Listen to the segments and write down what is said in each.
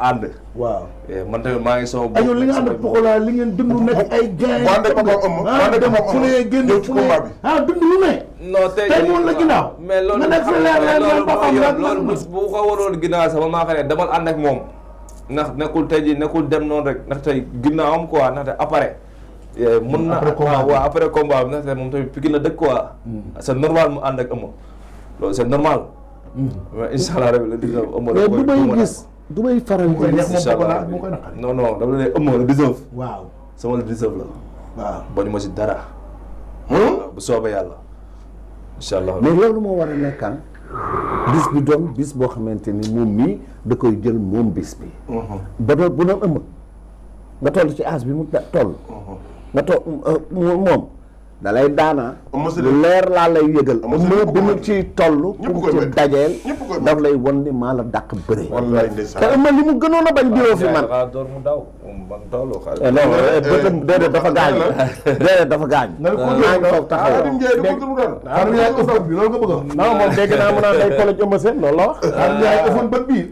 ànd. waaw man tamit maa ngi sama bopp. aywa li nga ànd ak Pokola li ngeen dund nekk ay gain. bu ànd ak Papa Ëmm. bu ànd ak Papa fu ne génn ñëw ci fu ne combat bi. dund lu ne. non tey moom la ginnaaw. mais loolu nga nekk fi leer loolu bu ko waroon ginnaaw sama maa xam ne demal ànd ak moom. ndax nekkul tey jii nekkul dem noonu rek ndax tey ginnaawam quoi ndaxte après. mën na waaw après combat bi ndaxte moom tamit Pikine la dëkk quoi. c'est normal mu ànd ak Ëmm loolu c'est normal. mais incha allah rabi la di Ëmm la mais du may gis du may faral di gis. incha allah non non dama lay Ëmm la 19. waaw sama la 19 la. waaw bañu ma si dara. bu soobee yàlla. incha allah mais loolu moo war a nekkaan bis bi doon bis boo xamante ni moom mii da koy jël moom bis bi. ba doon bu doon Ëmm nga toll ci âge bi mu toll. nga toll moom da lay daana lu leer laa lay yëgal. Ëmm bi mu ci toll. pour ci dajeel daf lay won ni maa la dàq bëre. wallaay ndeysaan te Ëmm li mu gënoon a bañ diwoo fi man. door mu daw man tollu non bëtam déedéet dafa gaañ. déedéet dafa gaañ. maa ngi toog taxaw Xaadim Njaay da ko dul Xaadim Njaay ëffon bi loolu nga bëgg a. non moom dégg naa mu naan day collège Eumeu Sène loolu la wax. Xaadim Njaay ëffon bët bii.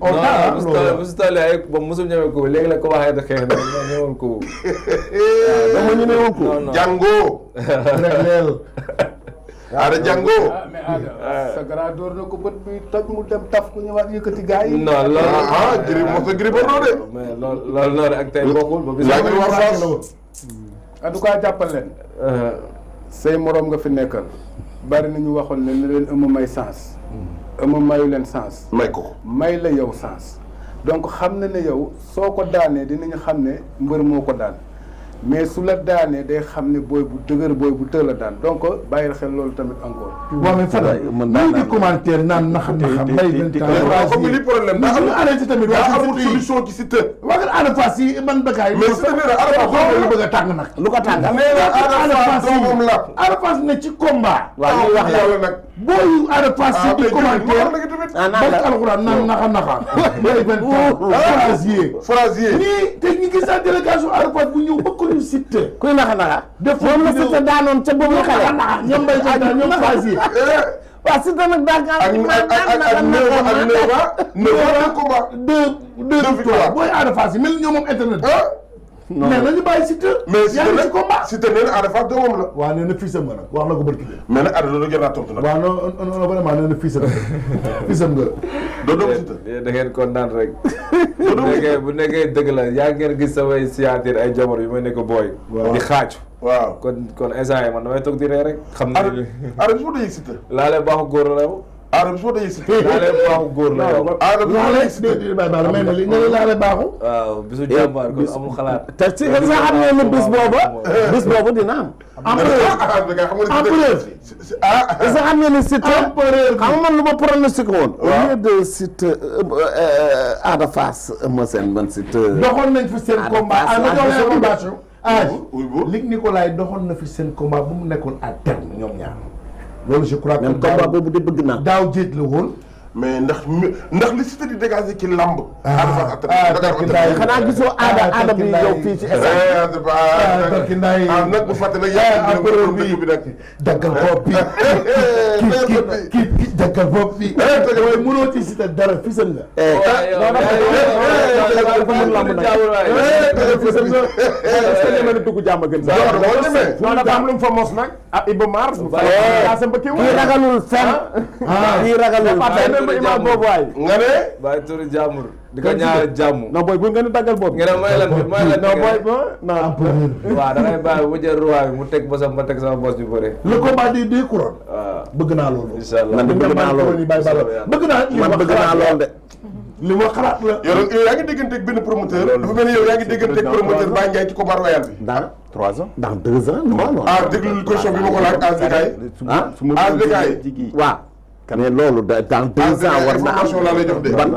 bu si tollee ay ba mosul ñëwee ko léegi la ko waxee da xeex na ñëwoon ko. dama ñu ne woon ko. jàngoo. leel. Ada jàngoo. mais Ada sa grand door na ko bët bi toj mu dem taf ku ñëwaat yëkkati gars yi. non loolu Gris mos a Gris Bordeaux de. mais loolu noonu ak tey bokkul ba bis. yaa ngi wax Fass. en tout cas jàppal leen. say morom nga fi nekkal. bari nañu waxoon ne leen Ëmm may sens. Ëmm mayu leen sens. may ko. may la yow sens. donc xam na ne yow soo ko daanee dinañu xam ne mbër moo ko daan mais su la daanee day xam ne booy bu dëgër booy bu tël la daan donc bàyyil xel loolu tamit encore. waaw mais Fadal muy di commentaire naan nax mbay leen temps comme li problème daa ñu arrêté tamit amul solution ci Siteu. waa nga Ada Fass yi man Bécaye mais Siteu nee na Ada Fass lu bëgg a tàng nag lu ko tàngal. nee na Ada Fass doomam la. Ada Fass ne ci combat waaw ñuy wax la yàlla nag. booyu Ada Fass yi di commentaire naan barke la alxuraan naan naxa mbay leen temps Frasier. nii te ñu gis sa délégation Ada Fass bu ñëw bëgg ñu Siteu kuy naxa naxa. def moom la Siteu daanoon ca boobu xale. ñoom mbay leen ñoom Frasier waaw Siteu nag daa ak 9 combat. deux victoires booy Ada Fass yi mel ni ñoom moom internet mais nañu bàyyi Siteu mais yaa ngi ci combat Siteu nee na Ada Fass doomam la. waaw nee na fiisam nga nag wax la ko barki de mais nag Ada loolu gën a tontu nag. waaw non vraiment nee na fiisam nga doo doog Siteu. da ngeen kontaan rek. bu nekkee dëgg la yaa ngeen gis samay signature ay jamono yu may nekk booy. di xaaju. waaw kon instant yi man damay toog di ree rek. xam Ada nañu Ada bi su ma dee yëg Siteu. laalee baaxu góor la yow. Ada bi su ma dee yëg Siteu. laalee baaxu góor la yow. Ada bi su ma dee yëg Siteu. bàyyi baax may na li nga ne laale baaxu waaw bisu jàmbaar kon amul xalaat. te ci sa xam ne ni bis boobu dina am. sa xam ne ni Siteu xam nga man lu ma pronostiqué woon. au lieu de Siteu Ada Fass Eumeu Sène man Siteu. doxoon nañ fi seen combat nga jox leen information oui bon Luc Nicolaï doxoon na fi seen combat bu mu nekkoon à terme ñoom ñaar loolu je crois que même combat boobu de bëgg naa. daaw jéeg la woon mais ndax li Siteu di dégager ci lamb. xanaa gisoo aada bi yow fii ci barki ndaay nag bu fàtte nag yaa ngi bi nag. daggal bopp bi kii daggal bopp bi waaye mënoo ci Siteu dara fisal nga dugg jàmm gën sax non dafa am lu mu fa mos nag ah Iba Mar kii ragalul fenn kii ragalul fenn imaam boobu waay nga ne bàyyi turu jàmbur di ko ñaanal jàmm. non booy bu ngeen di daggal boobu. ngeen may lan non booy ba non. waaw da ngay bàyyi bu jël roi bi mu teg bosam ma teg sama bos bi bëre. le combat des couronnes. waaw bëgg naa loolu. incha allah man de bëgg naa loolu bëgg naa man bëgg naa loolu de. li ma xalaat la. yow yaa ngi dégganteeg benn promoteur. dafa mel ni yow yaa ngi dégganteeg promoteur Baye Ndiaye ci combat royal bi. dans 3 ans. dans 2 ans. non déglu question bi ma ko laaj Asbekaay. su ma Asbekaay. waaw. mais loolu dans 2 ans war na am information laa lay jox de. ban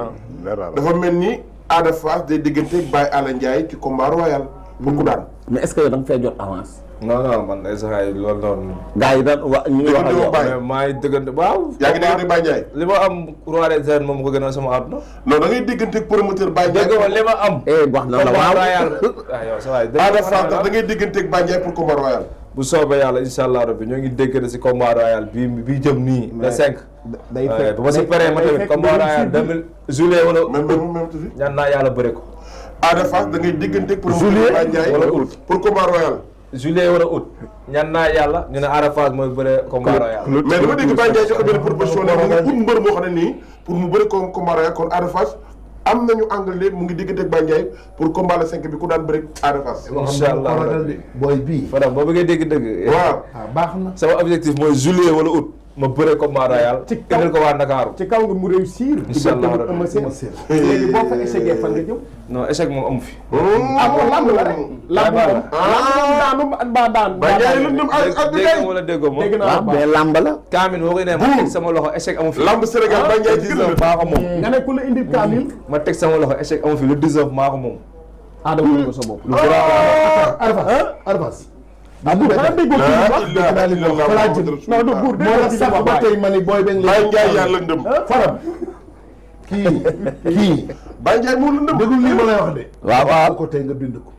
dafa mel ni Ada Fass day digganteeg Baye Alla Ndiaye ci combat royal. pour ku daan. mais est-ce que yow da nga fay jot avance. non man ay sax ay loolu noonu. gars yi daan wa ñu ngi wax ak yow. mais maa ngi dëggante waaw. yaa ngi déggante Baye Ndiaye. li ma am roi des arènes moom ko gënal sama àdduna. non da ngay digganteeg promoteur Baye Ndiaye. dégg nga li ma am. wax na la waaw waaw yow sa waay Ada Fass da ngay digganteeg Baye Ndiaye pour combat royal. bu soobee yàlla incha allah rabbi ñoo ngi dégg si combat royal bii jëm nii le 5. day fekk bu ma si paree ma tamit combat royal 2000 juillet wala août ñaan naa yàlla bëre ko. Ada Fass da ngay déggante pour Baye Ndiaye wala août pour combat royal. juillet wala août ñaan naa yàlla ñu ne Ada Fass mooy bëre combat royal. mais dama dégg Baye Ndiaye joxe benn proposition ne mu ngi ut mbër moo xam ne nii pour mu bëre combat royal kon Ada Fass am nañu anglais mu ngi diggante ak Baye Ndiaye pour combat le 5 bi ku daan bëri Ada Fass. incha allah booy bii. Fadam boo bëggee dégg dëgg. waaw baax na. sama objectif mooy juillet wala août ma bëre combat royal. ci kaw indil ko waa Ndakaaru. ci kaw nga mu réussir. incha allah diggante Eumeu Sène. léegi boo fa échecgee fan nga jëm. non échec moom amu fi. kon lamb la rek. lamb moom daanu ba daan. Baye Ndiaye lëndëm ak dégg wala déggoo ma. dégg naa waaw mais làmb la. Kaamin boo koy nee ma teg sama loxo échec amu fi. lamb Sénégal Baye Ndiaye gis na maa ko moom. nga ne ku la indi kaamil. ma teg sama loxo échec amu fi le 19 maa ko moom. Adama nga sa bopp. lu garaaw Arfas. buur xanaa déggoo kii bu baax. non du buur moo la sax ba tey ma ni booy beeg Baye Ndiaye yaa lëndëm. faram kii Baye Ndiaye moo lëndëm. déglu lii ma lay wax de. waaw ko tey nga bind ko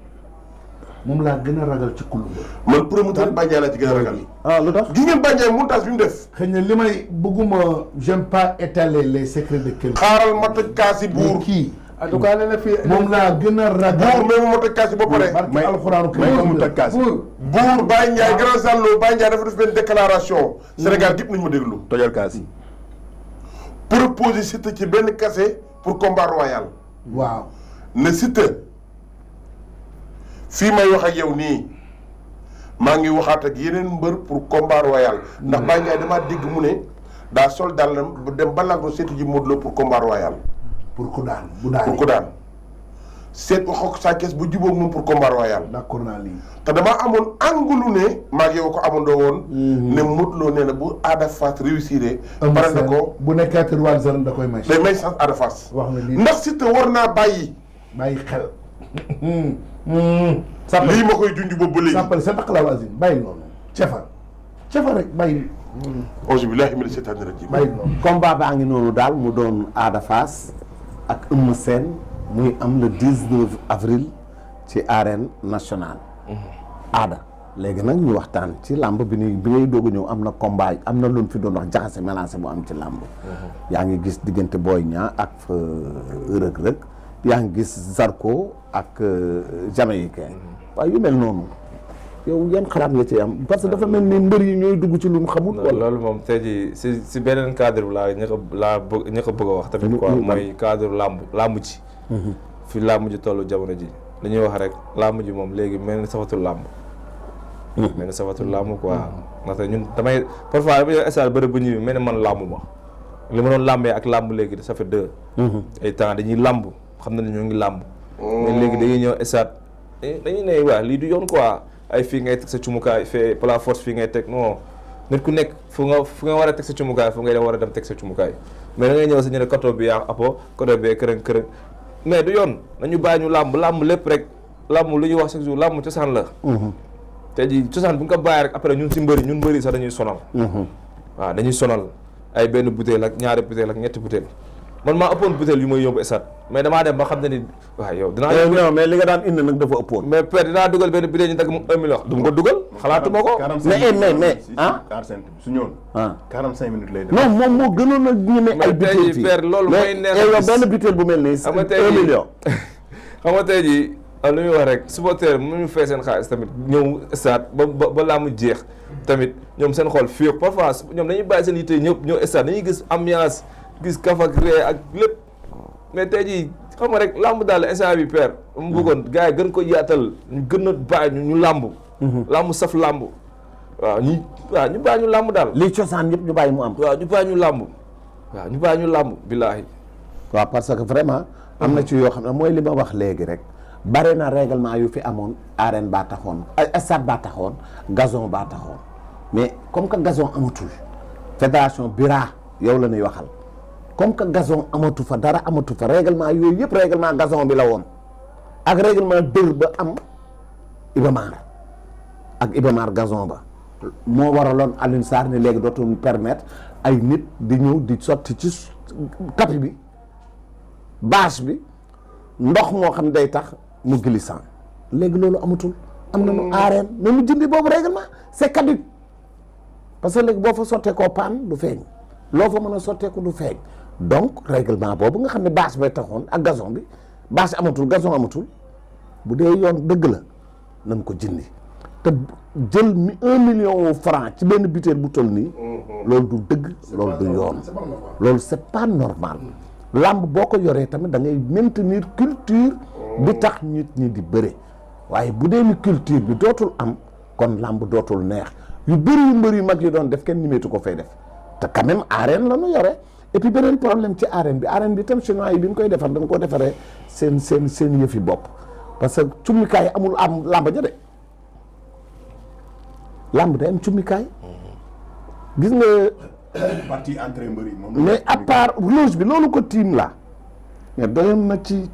moom laa gën a ragal ci kullu man promoteur Baye Ndiaye laa ci gën a ragal. lu tax. gis ngeen Baye Ndiaye montage bi mu def. xëy na li may bëgguma j'aime pas étaler les secrets de quelqu'un. xaaral ma tëj kaasi buur. kii en tout cas nee na fii. moom laa gën a buur ragal. même ma tëj kaasi ba pare. barke alxuraanu may ko mu tëj kaas. buur Baye Ndiaye grand Zallo Baye Ndiaye dafa def benn déclaration. Sénégal gépp nañu ma déglu. tojal kaas yi. proposé Siteu ci benn cachet pour combat royal. waaw. ne Siteu fii may wax ak yow nii maa ngi waxaat ak yeneen mbër pour combat royal. ndax Baye Ndiaye damaa dégg mu ne daa sol dàllam dem ba Lac Rose seeti ji Modou Lo pour combat royal. pour ku daan bu daan pour ko daan seet wax ak Sa Thiès bu jubóog moom pour combat royal. d'accord naa lii. te damaa amoon angulu ne maa ngi yow ko amandoo woon. ne Modou Lo nee na bu Ada Fass réussir. pare na ko bu nekkee kër waa Zane da koy may. day may chance Ada Fass. wax na lii ndax Siteu war naa bàyyi. bàyyi xel. lii ma koy junj boobu ba léegi. sàppale sa taqalaaw azim bàyyi noonu. cefa rek bàyyi. auzu billaahi mina shaytaani rajiim. bàyyi noonu. combat baa ngi noonu daal mu doon Ada Fass ak Eumeu Sène muy am le 19 avril ci arène nationale. Ada léegi nag ñu waxtaan ci làmb bi ngay doog a ñëw am na combat am na lu fi doon wax jaxase mélangé bu am ci làmb. yaa ngi gis diggante Boy Niang ak Reug Reug yaa ngi gis Zarko ak Jamaïcain waaye yu mel noonu yow yan xalaat nga ci am parce que dafa mel ni mbër yi ñooy dugg ci lu mu xamul. wala loolu moom tey jii si beneen cadre bi laa bëgg a wax tamit quoi mooy cadre làmb ji. fi làmb ji tollu jamono ji dañuy wax rek làmb ji moom léegi mel ni safatul làmb. mel ni safatul làmb quoi ndaxte ñun damay parfois dama ñëw stade bëri bu ñëwee mel ni man làmb ma li ma doon làmbee ak làmb léegi ça fait deux. ay temps dañuy làmb xam na ne ñoo ngi làmb. mais léegi dañuy ñëw stade dañuy ne waa lii du yoon quoi ay fii ngay teg sa cumukaay fee par la force fii ngay teg non nit ku nekk fu nga war a teg sa cumukaay fu ngay war a dem teg sa cumukaay mais da ngay ñëw sa ñu ne koto bi yaa apo koto bee kërëng mais du yoon nañu bàyyi ñu làmb lépp rek làmb lu ñuy wax chaque jour làmb cosaan la. te ji cosaan bu nga ko bàyyi rek après ñun mbëri sax dañuy sonal. waaw dañuy sonal ay benn butéel ak ñaari butéel ak ñetti butéel man maa ëppoon butéel yu may yóbbu stade mais damaa dem ba xam ne ni waaw yow dinaa. non mais li nga daan indi nag dafa ëppoon. mais peut-être dinaa dugal benn butéel ñu dagg mu 1 million. du ma ko dugal xalaatuma ko. mais ah. 45 su ñëwoon. ah 45 minutes lay def. non moom moo gënoon a ñeme ay butéel fii mais loolu mooy neex mais yow benn butéel bu mel nii. xam nga tey 1 million. xam nga tey jii lu ñuy wax rek supporter mu ñu fay seen xaalis tamit ñëw stade ba laa mu jeex tamit ñoom seen xol fii parfois ñoom dañuy bàyyi seen yitte ñëpp ñëw stade dañuy gis ambiance gis kaf ak ree ak lépp mais tey jii xam nga rek làmb daal instant bi père mu bëggoon gars yi gën ko yaatal ñu gën a bàyyi ñu làmb làmb saf làmb waaw ñu bàyyi ñu làmb daal lii cosaan yëpp ñu bàyyi mu am. waaw ñu bàyyi ñu làmb waaw ñu bàyyi ñu làmb billaahi waaw parce que vraiment am na ci yoo xam ne mooy li ma wax léegi rek bare na règlement yu fi amoon arène baa taxoon stade baa taxoon gazon baa taxoon mais comme que gazon amatul fédération bira yow la ñuy waxal comme que gazon amatu fa dara amatu fa règlement yooyu yëpp règlement gazon bi la woon ak règlement dër ba am Ibamar ak Ibamar gazon ba moo waraloon Alioune Sarr ne léegi dootul permettre ay nit di ñëw di sotti ci tapis bi bâche bi ndox moo xam day tax mu glissant léegi loolu amatul am nañu arène mais mu jëndi boobu règlement c'est caduc parce que léegi boo fa sottee koo paan du feeñ loo fa mën a sotteeku du feeñ donc règlement boobu nga xam ne bâche bay taxoon ak gazon bi bâche amatul gazon amatul bu dee yoon dëgg la nañ ko jëndi te jël 1 million francs ci benn butéel bu toll nii loolu du dëgg loolu du yoon loolu c'est pas normal làmb boo ko yoree tamit da ngay maintenir culture bi tax nit ñi di bëre waaye bu dee ni culture bi dootul am kon làmb dootul neex yu bëri yu mbër yu mag yi doon def kenn nimeetu ko fay def te quand même arène la ñu yore et puis beneen problème ci arène bi tam chinois yi bi ñu koy defar dañ ko defaree seen yëfi bopp parce que cummikaay amul am làmb ja de làmb day am cummikaay gis nga partie entrée mbër yi moom mais à part loge bi loolu ko tiim la mais doyoon na ci